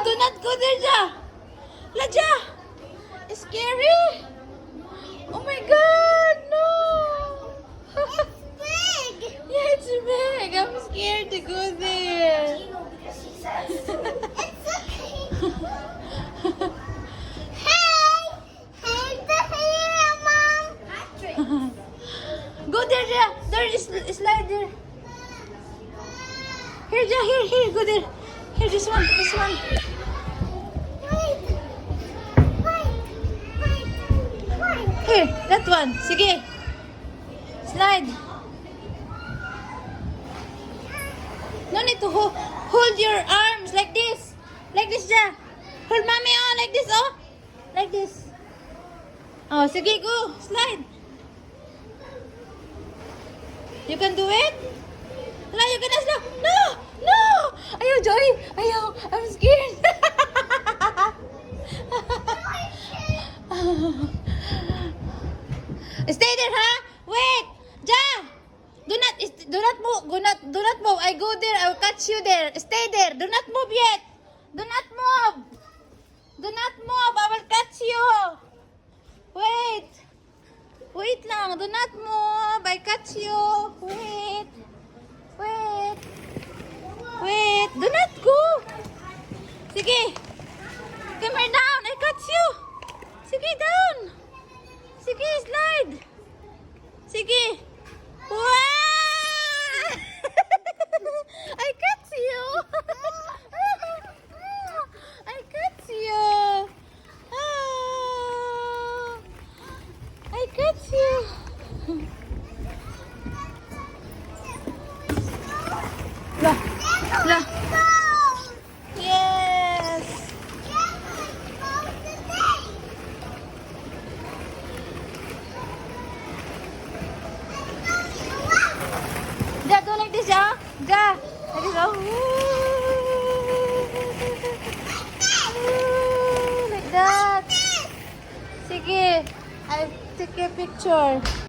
do not go there, Ja. Laja. It's scary. Oh my God, no. Big. Yeah, it's big. I'm scared to go there. It's okay. Hey! Hey, the hero, Mom! Go there, Ja. There is slide there. Here, Ja. Here. Go there. Here, this one. Wait. Here, that one. Sige. Slide. No need to hold your arms like this. Like this, Ja. Hold mommy on like this, oh. Like this. Oh, sige, go. Slide. You can do it? No, you can slow. No. Ayaw, Joy. Ayaw. I'm scared. Stay there, ha? Wait. Ja. Do not move. Do not move. I go there. I'll catch you there. Stay there. Do not move yet. Do not move. Do not move. I will catch you. Wait. Wait lang. Do not move. I catch you. Wait. Do not go. Sige. Come here down. I catch you. Sige, down. Sige, slide. Sige. Wow! I catch you. I catch you. Ah, I catch you. La. Yes. Ja, go like this, ja. Ja. Like this, oh. Like that. Sige. I'll take a picture.